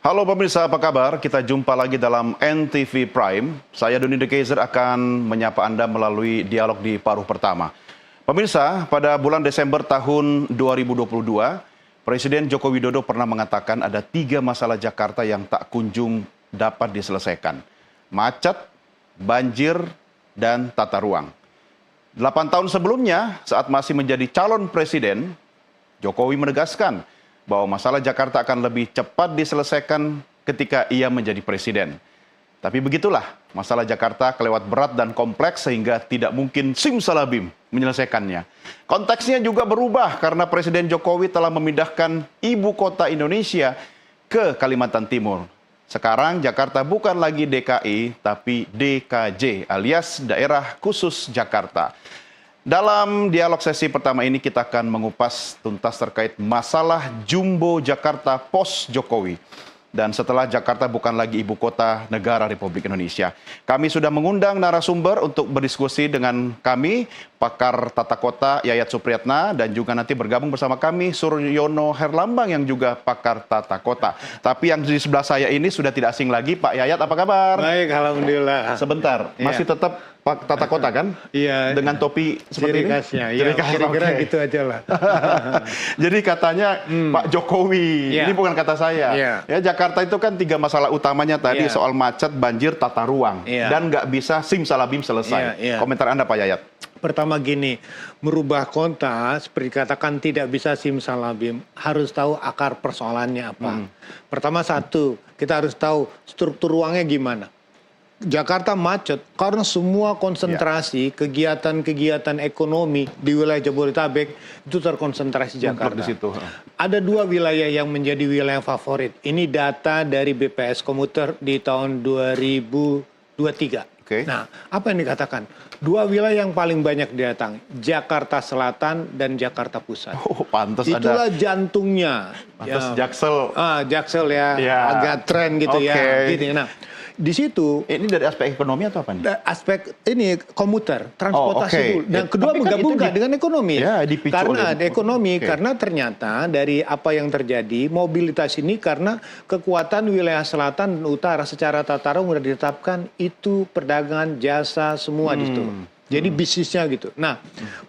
Halo pemirsa, apa kabar? Kita jumpa lagi dalam NTV Prime. Saya Doni De Keizer akan menyapa Anda melalui dialog di paruh pertama. Pemirsa, pada bulan Desember tahun 2022, Presiden Joko Widodo pernah mengatakan ada 3 masalah Jakarta yang tak kunjung dapat diselesaikan. Macet, banjir, dan tata ruang. 8 tahun sebelumnya, saat masih menjadi calon presiden, Jokowi menegaskan bahwa masalah Jakarta akan lebih cepat diselesaikan ketika ia menjadi presiden. Tapi begitulah, masalah Jakarta kelewat berat dan kompleks sehingga tidak mungkin simsalabim menyelesaikannya. Konteksnya juga berubah karena Presiden Jokowi telah memindahkan ibu kota Indonesia ke Kalimantan Timur. Sekarang Jakarta bukan lagi DKI, tapi DKJ alias Daerah Khusus Jakarta. Dalam dialog sesi pertama ini kita akan mengupas tuntas terkait masalah Jumbo Jakarta pos Jokowi. Dan setelah Jakarta bukan lagi ibu kota negara Republik Indonesia. Kami sudah mengundang narasumber untuk berdiskusi dengan kami, pakar tata kota Yayat Supriyatna, dan juga nanti bergabung bersama kami Suryono Herlambang yang juga pakar tata kota. Tapi yang di sebelah saya ini sudah tidak asing lagi, Pak Yayat, apa kabar? Baik, alhamdulillah. Sebentar, masih tetap Pak tata kota kan? Iya. Dengan topi seperti ini? Iya, kira-kira gitu aja lah. Jadi katanya Pak Jokowi, ini bukan kata saya. Ya, Jakarta itu kan 3 masalah utamanya tadi soal macet, banjir, tata ruang. Dan nggak bisa simsalabim selesai. Komentar Anda Pak Yayat. Pertama gini, merubah kota seperti katakan tidak bisa simsalabim, harus tahu akar persoalannya apa. Pertama satu, kita harus tahu struktur ruangnya gimana. Jakarta macet karena semua konsentrasi kegiatan-kegiatan ekonomi di wilayah Jabodetabek itu terkonsentrasi Jakarta. Di situ. Ada 2 wilayah yang menjadi wilayah favorit. Ini data dari BPS Komuter di tahun 2023. Nah, apa yang dikatakan? 2 wilayah yang paling banyak didatangi, Jakarta Selatan dan Jakarta Pusat. Oh, pantas itulah ada. Jantungnya. Pantas Jaksel. Jaksel ya, agak tren gitu ya. Gitu. Nah, di situ ini dari aspek ekonomi atau apa nih? Aspek ini komuter, transportasi dulu. Dan kedua menggabungkan dengan ekonomi. Karena ada ekonomi, karena ternyata dari apa yang terjadi, mobilitas ini karena kekuatan wilayah selatan dan utara secara tata ruang sudah ditetapkan itu perdagangan, jasa, semua di situ. Jadi bisnisnya gitu. Nah,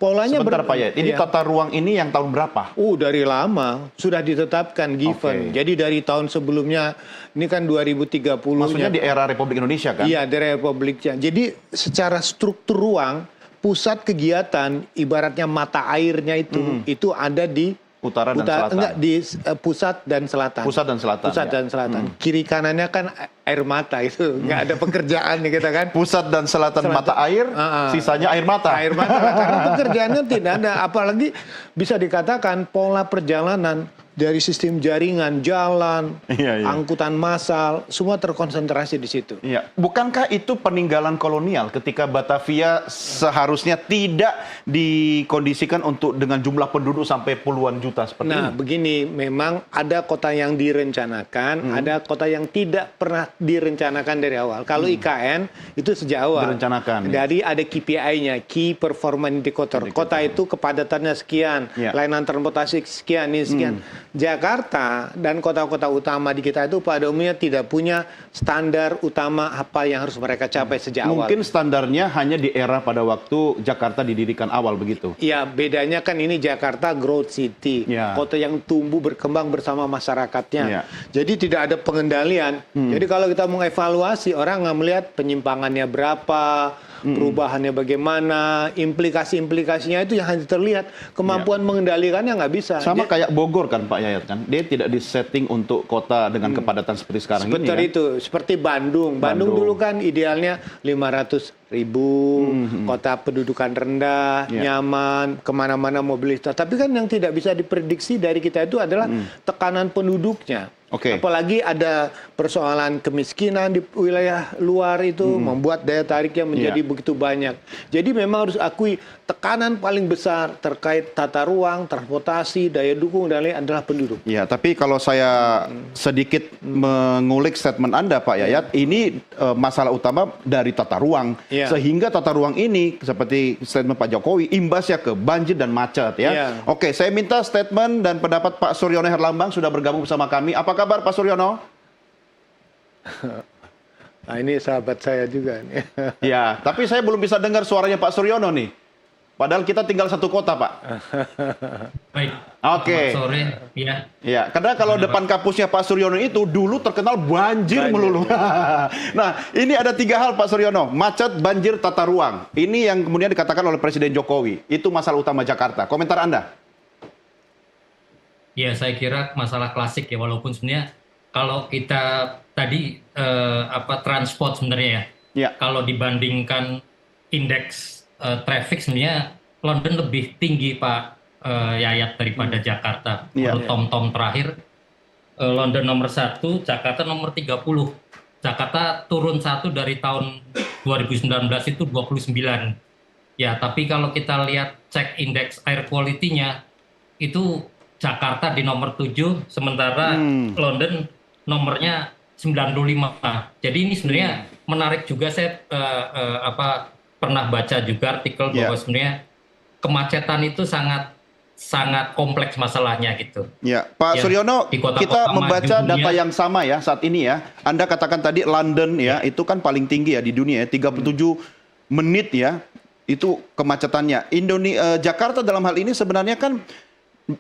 polanya sebentar Pak Yayat, ini tata ruang ini yang tahun berapa? Dari lama sudah ditetapkan given. Jadi dari tahun sebelumnya, ini kan 2030. Maksudnya di era Republik Indonesia kan? Iya, di era Republiknya. Jadi secara struktur ruang, pusat kegiatan, ibaratnya mata airnya itu ada di utara dan selatan. Enggak, di pusat dan selatan. Pusat dan selatan. Pusat dan selatan. Kiri kanannya kan air mata itu, nggak ada pekerjaan nih kita kan. Pusat dan selatan mata air, sisanya air mata. Air mata, karena pekerjaannya tidak ada. Apalagi bisa dikatakan pola perjalanan dari sistem jaringan, jalan, angkutan massal, semua terkonsentrasi di situ. Bukankah itu peninggalan kolonial ketika Batavia seharusnya tidak dikondisikan untuk dengan jumlah penduduk sampai puluhan juta seperti ini? Nah, begini, memang ada kota yang direncanakan, ada kota yang tidak pernah direncanakan dari awal. Kalau IKN itu sejak awal. Direncanakan. Jadi ada KPI-nya, Key Performance Indicator. Kota itu kepadatannya sekian, layanan transportasi sekian, ini sekian. Jakarta dan kota-kota utama di kita itu pada umumnya tidak punya standar utama apa yang harus mereka capai sejak awal. Mungkin standarnya hanya di era pada waktu Jakarta didirikan awal begitu. Iya, bedanya kan ini Jakarta growth city, kota yang tumbuh berkembang bersama masyarakatnya. Jadi tidak ada pengendalian. Jadi kalau kita mengevaluasi, orang nggak melihat penyimpangannya berapa, perubahannya bagaimana, implikasi-implikasinya itu yang hanya terlihat. Kemampuan mengendalikannya nggak bisa. Sama kayak Bogor kan Pak Yayat kan, dia tidak disetting untuk kota dengan kepadatan seperti sekarang ini kan? Itu, seperti Bandung. Bandung dulu kan idealnya 500.000, kota pendudukan rendah, nyaman, kemana-mana mobilitas. Tapi kan yang tidak bisa diprediksi dari kita itu adalah tekanan penduduknya. Apalagi ada persoalan kemiskinan di wilayah luar itu membuat daya tariknya menjadi begitu banyak. Jadi memang harus akui tekanan paling besar terkait tata ruang, transportasi, daya dukung dan lain adalah penduduk. Ya, tapi kalau saya sedikit mengulik statement Anda Pak Yayat, ini masalah utama dari tata ruang. Sehingga tata ruang ini seperti statement Pak Jokowi imbasnya ke banjir dan macet ya. Oke, saya minta statement dan pendapat Pak Suryono Herlambang sudah bergabung bersama kami. Apa kabar Pak Suryono? Nah, ini sahabat saya juga nih. Ya, tapi saya belum bisa dengar suaranya Pak Suryono nih. Padahal kita tinggal satu kota, Pak. Baik. Oke. Selamat sore, ya. Ya, karena kalau depan kampusnya Pak Suryono itu dulu terkenal banjir melulu. Nah, ini ada 3 hal Pak Suryono. Macet, banjir, tata ruang. Ini yang kemudian dikatakan oleh Presiden Jokowi. Itu masalah utama Jakarta. Komentar Anda? Ya, saya kira masalah klasik ya, walaupun sebenarnya kalau kita tadi transport sebenarnya ya. Ya. Kalau dibandingkan indeks traffic sebenarnya London lebih tinggi Pak Yayat daripada Jakarta. Menurut TomTom terakhir London nomor 1, Jakarta nomor 30. Jakarta turun 1 dari tahun 2019 itu 29. Ya, tapi kalau kita lihat cek indeks air quality-nya itu Jakarta di nomor 7, sementara London nomornya 95. Jadi ini sebenarnya menarik juga. Saya pernah baca juga artikel bahwa sebenarnya kemacetan itu sangat kompleks masalahnya gitu. Ya, Pak Suryono, kita membaca data yang sama ya saat ini ya. Anda katakan tadi London ya, itu kan paling tinggi ya di dunia ya, 37 menit ya, itu kemacetannya. Jakarta dalam hal ini sebenarnya kan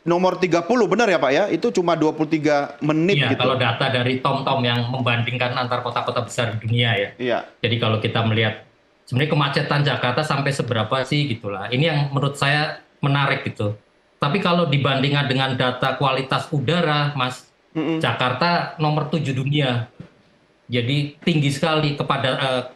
nomor 30, benar ya Pak ya? Itu cuma 23 menit gitu. Kalau data dari TomTom yang membandingkan antar kota-kota besar di dunia ya. Iya. Jadi kalau kita melihat sebenarnya kemacetan Jakarta sampai seberapa sih gitulah. Ini yang menurut saya menarik gitu. Tapi kalau dibandingkan dengan data kualitas udara, Mas, Jakarta nomor 7 dunia. Jadi tinggi sekali kepada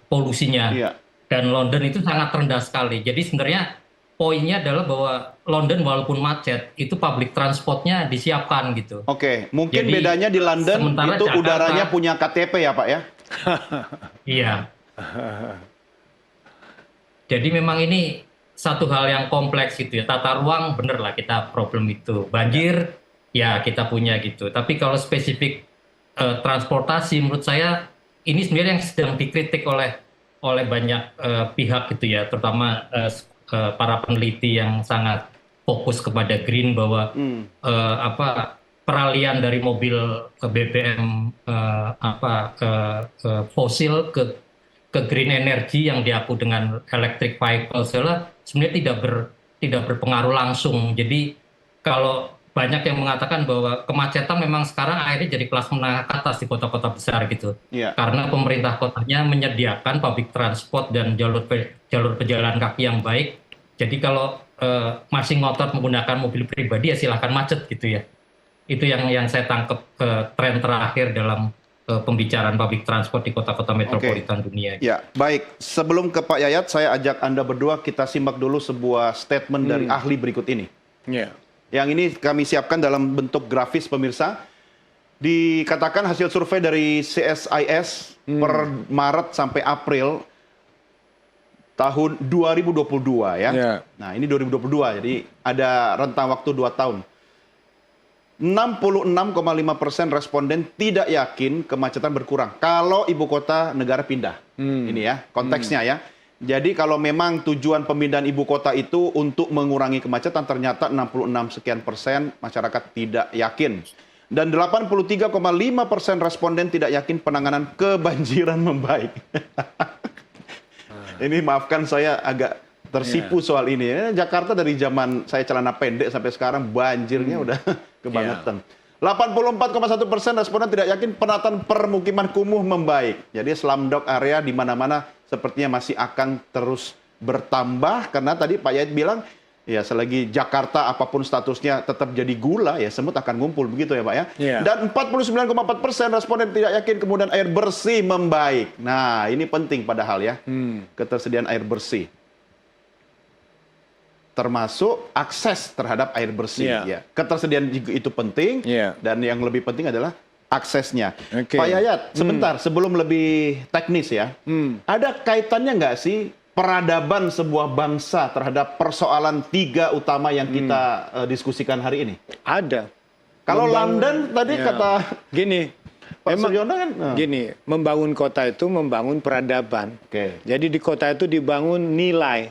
polusinya. Iya. Dan London itu sangat rendah sekali. Jadi sebenarnya poinnya adalah bahwa London walaupun macet, itu public transportnya disiapkan gitu. Oke, mungkin jadi, bedanya di London itu Jakarta, udaranya punya KTP ya Pak ya? Iya. Jadi memang ini satu hal yang kompleks gitu ya. Tata ruang bener lah kita problem itu. Banjir ya kita punya gitu. Tapi kalau spesifik transportasi menurut saya ini sebenarnya yang sedang dikritik oleh banyak pihak gitu ya, terutama para peneliti yang sangat fokus kepada green bahwa peralihan dari mobil ke BBM fosil ke green energy yang diaku dengan electric vehicles sebenarnya tidak berpengaruh langsung. Jadi kalau banyak yang mengatakan bahwa kemacetan memang sekarang akhirnya jadi kelas menengah ke atas di kota-kota besar gitu. Yeah. Karena pemerintah kotanya menyediakan public transport dan jalur pejalan kaki yang baik. Jadi kalau masih ngotot menggunakan mobil pribadi ya silahkan macet gitu ya. Itu yang saya tangkap tren terakhir dalam pembicaraan public transport di kota-kota metropolitan dunia. Ya, baik. Sebelum ke Pak Yayat, saya ajak Anda berdua kita simak dulu sebuah statement dari ahli berikut ini. Yeah. Yang ini kami siapkan dalam bentuk grafis pemirsa. Dikatakan hasil survei dari CSIS per Maret sampai April tahun 2022 ya. Yeah. Nah, ini 2022, jadi ada rentang waktu 2 tahun. 66,5% responden tidak yakin kemacetan berkurang kalau ibu kota negara pindah. Ini ya, konteksnya ya. Jadi kalau memang tujuan pemindahan ibu kota itu untuk mengurangi kemacetan, ternyata 66% masyarakat tidak yakin. Dan 83,5% responden tidak yakin penanganan kebanjiran membaik. Ini maafkan saya agak tersipu soal ini. Jakarta dari zaman saya celana pendek sampai sekarang banjirnya udah kebangetan. 84,1% responden tidak yakin penataan permukiman kumuh membaik. Jadi slumdog area di mana-mana sepertinya masih akan terus bertambah karena tadi Pak Yayat bilang ya selagi Jakarta apapun statusnya tetap jadi gula ya semut akan ngumpul begitu ya Pak ya. Yeah. Dan 49,4% responden tidak yakin kemudian air bersih membaik. Nah, ini penting padahal ya. Ketersediaan air bersih. Termasuk akses terhadap air bersih ya. Ketersediaan itu penting dan yang lebih penting adalah aksesnya. Pak Yayat, sebentar sebelum lebih teknis ya, ada kaitannya nggak sih peradaban sebuah bangsa terhadap persoalan 3 utama yang kita diskusikan hari ini? Ada. Kalau London tadi kata gini, Pak Suryono kan gini, membangun kota itu membangun peradaban. Jadi di kota itu dibangun nilai.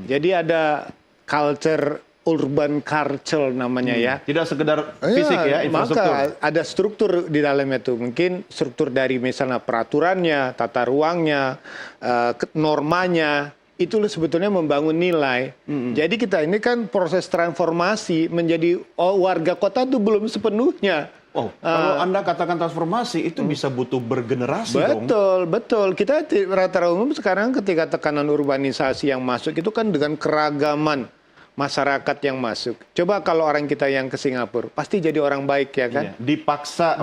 Jadi ada culture urban culture namanya ya. Tidak sekedar fisik ya, infrastruktur. Maka ada struktur di dalamnya tuh. Mungkin struktur dari misalnya peraturannya, tata ruangnya, normanya. Itu sebetulnya membangun nilai. Jadi kita ini kan proses transformasi menjadi warga kota itu belum sepenuhnya. Oh, kalau Anda katakan transformasi itu bisa butuh bergenerasi dong. Betul. Kita rata-rata umum sekarang ketika tekanan urbanisasi yang masuk itu kan dengan keragaman masyarakat yang masuk. Coba kalau orang kita yang ke Singapura, pasti jadi orang baik ya kan? Dipaksa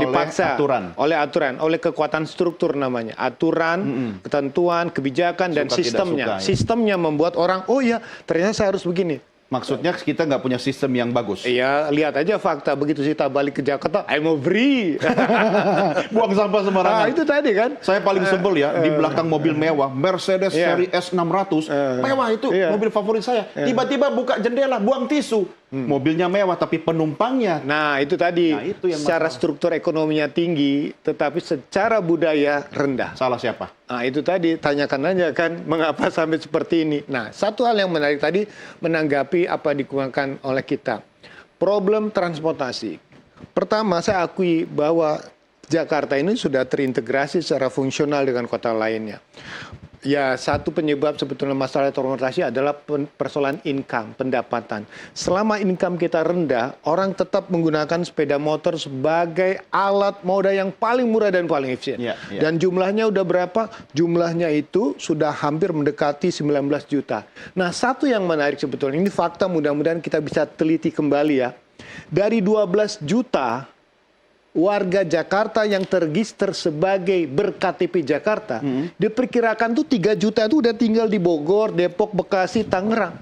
oleh aturan. Oleh kekuatan struktur namanya. Aturan, ketentuan, kebijakan, dan sistemnya. Sistemnya membuat orang, oh ya ternyata saya harus begini. Maksudnya kita nggak punya sistem yang bagus. Iya, lihat aja fakta. Begitu kita balik ke Jakarta, I'm free. Buang sampah sembarangan. Itu tadi kan. Saya paling sebel ya, di belakang mobil mewah, Mercedes seri S600. Mewah itu, mobil favorit saya. Tiba-tiba buka jendela, buang tisu. Mobilnya mewah, tapi penumpangnya. Nah, itu tadi. Nah, itu yang secara struktur ekonominya tinggi, tetapi secara budaya rendah. Salah siapa? Nah, itu tadi, tanyakan aja kan, mengapa sampai seperti ini. Nah, satu hal yang menarik tadi, menanggapi apa dikemukakan oleh kita. Problem transportasi. Pertama, saya akui bahwa Jakarta ini sudah terintegrasi secara fungsional dengan kota lainnya. Ya, satu penyebab sebetulnya masalah transportasi adalah persoalan income, pendapatan. Selama income kita rendah, orang tetap menggunakan sepeda motor sebagai alat moda yang paling murah dan paling efisien. Dan jumlahnya udah berapa? Jumlahnya itu sudah hampir mendekati 19 juta. Nah, satu yang menarik sebetulnya, ini fakta mudah-mudahan kita bisa teliti kembali ya. Dari 12 juta warga Jakarta yang terregister sebagai ber-KTP Jakarta, diperkirakan tuh 3 juta itu udah tinggal di Bogor, Depok, Bekasi, Tangerang.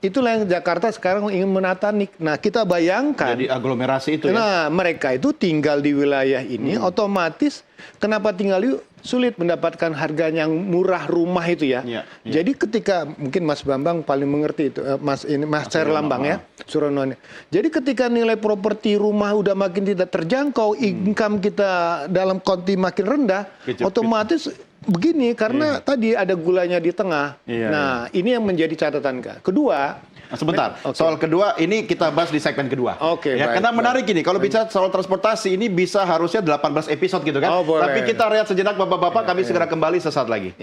Itulah yang Jakarta sekarang ingin menata nih. Nah, kita bayangkan. Jadi aglomerasi itu ya. Nah, mereka itu tinggal di wilayah ini, otomatis kenapa tinggal di sulit mendapatkan harga yang murah rumah itu ya. Jadi ketika mungkin Mas Bambang paling mengerti itu, Mas Herlambang ya, Surono. Jadi ketika nilai properti rumah udah makin tidak terjangkau, income kita dalam konti makin rendah, otomatis begini karena tadi ada gulanya di tengah. Nah, ini yang menjadi catatan Kak. Kedua, sebentar, soal kedua ini kita bahas di segmen kedua. Karena menarik ini, kalau bicara soal transportasi ini bisa harusnya 18 episode gitu kan. Tapi kita rehat sejenak Bapak-Bapak, kami segera kembali sesaat lagi.